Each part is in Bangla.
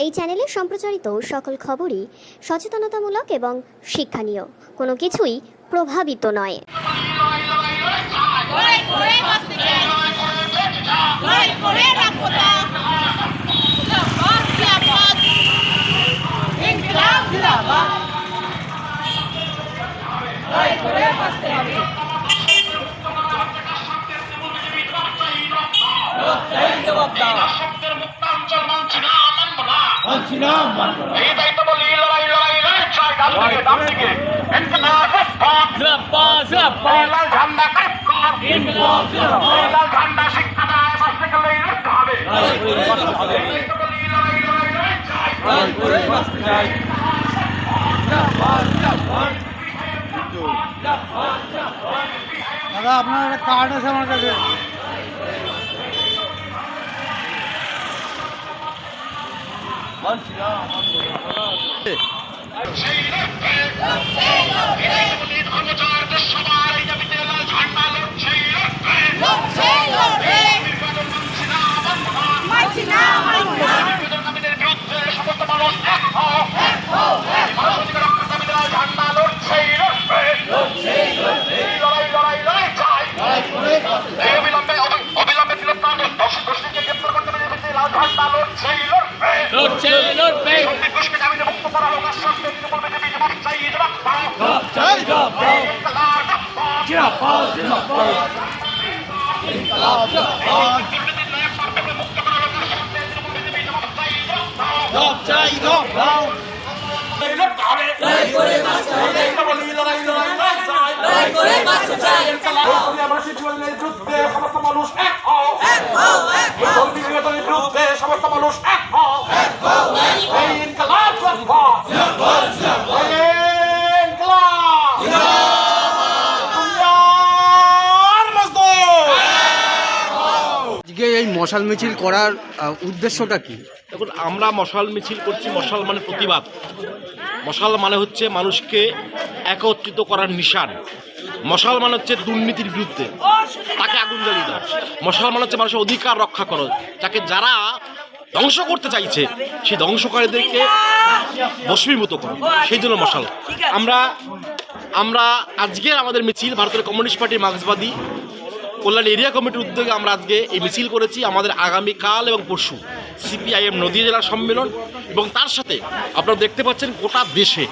এই চ্যানেলে সম্প্রচারিত সকল খবরই সচেতনতামূলক এবং শিক্ষণীয়, কোনো কিছুই প্রভাবিত নয়। দাদা আপনার একটা কার্ড আছে আমার কাছে। এই মশাল মিছিল করার উদ্দেশ্যটা কি? দেখুন, আমরা মশাল মিছিল করছি। মশাল মানে প্রতিবাদ। মশাল মানে হচ্ছে মানুষকে একত্রিত করার নিশান। মশাল মানে হচ্ছে দুর্নীতির বিরুদ্ধে, তাকে আগুন জ্বালিয়ে দাও। মশাল মানে হচ্ছে মানুষের অধিকার রক্ষা করো, যাকে যারা ধ্বংস করতে চাইছে সেই ধ্বংসকারীদেরকে ভস্মীভূত করো, সেই জন্য মশাল। আমরা আজকের আমাদের মিছিল ভারতের কমিউনিস্ট পার্টি মার্ক্সবাদী কল্যাণ এরিয়া কমিটির উদ্যোগে আমরা আজকে এই মিছিল করেছি। আমাদের আগামীকাল এবং পরশু সিপিআইএম নদীয়া জেলা সম্মেলন, এবং তার সাথে আপনারা দেখতে পাচ্ছেন গোটা দেশে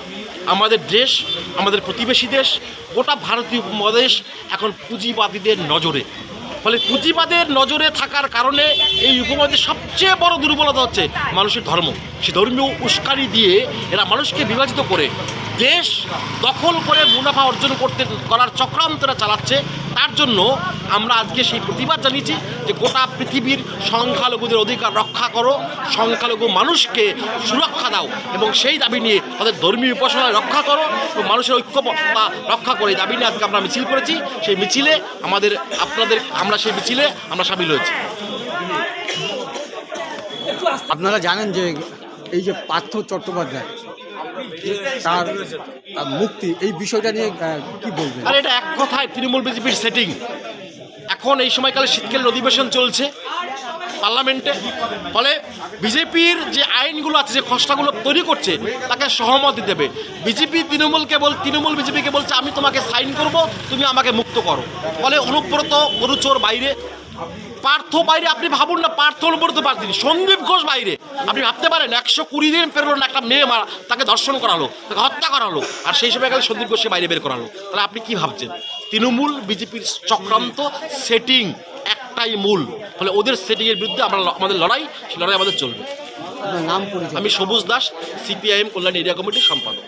আমাদের দেশ, আমাদের প্রতিবেশী দেশ, গোটা ভারতীয় উপমহাদেশ এখন পুঁজিবাদীদের নজরে। ফলে পুঁজিবাদের নজরে থাকার কারণে এই উপমহাদেশ সবচেয়ে বড় দুর্বলতা হচ্ছে মানুষের ধর্ম। সেই ধর্মীয় উস্কানি দিয়ে এরা মানুষকে বিভাজিত করে দেশ দখল করে মুনাফা অর্জন করার চক্রান্তরা চালাচ্ছে। তার জন্য আমরা আজকে সেই প্রতিবাদ জানিয়েছি যে গোটা পৃথিবীর সংখ্যালঘুদের অধিকার রক্ষা করো, সংখ্যালঘু মানুষকে সুরক্ষা দাও, এবং সেই দাবি নিয়ে তাদের ধর্মীয় উপাসনা রক্ষা করো এবং মানুষের ঐক্যতা রক্ষা করে এই দাবি নিয়ে আজকে আমরা মিছিল করেছি। সেই মিছিলে আমরা সেই মিছিলে সামিল হয়েছি। আপনারা জানেন যে এই যে পার্থ চট্টোপাধ্যায় তার মুক্তি, এই বিষয়টা নিয়ে কি বলবেন? আর এটা এক কথায় তৃণমূল বিজেপির সেটিং। এখন এই সময়কালে শীতকালীন অধিবেশন চলছে পার্লামেন্টে, ফলে বিজেপির যে আইনগুলো আছে, যে খসড়াগুলো তৈরি করছে, তাকে সহমতি দেবে বিজেপি। তৃণমূল বিজেপিকে বলছে আমি তোমাকে সাইন করব, তুমি আমাকে মুক্ত করো। ফলে অনুব্রত গুরুচোর বাইরে, পার্থ বাইরে। আপনি ভাবুন না, পার্থ অনুব্রত প্রার্থী, সন্দীপ ঘোষ বাইরে। আপনি ভাবতে পারেন 120 দিন পেরোলো না, একটা মেয়ে তাকে ধর্ষণ করা হলো, তাকে হত্যা করা হলো, আর সেই সময়কালে সন্দীপ ঘোষকে বাইরে বের করা হলো। তাহলে আপনি কি ভাবছেন? তৃণমূল বিজেপির চক্রান্ত, সেটিং একটাই মূল। ফলে ওদের সেটিংয়ের বিরুদ্ধে আমাদের লড়াই, সেই লড়াই আমাদের চলবে। নাম? আমি সবুজ দাস, সিপিআইএম কল্যাণ এরিয়া কমিটির সম্পাদক।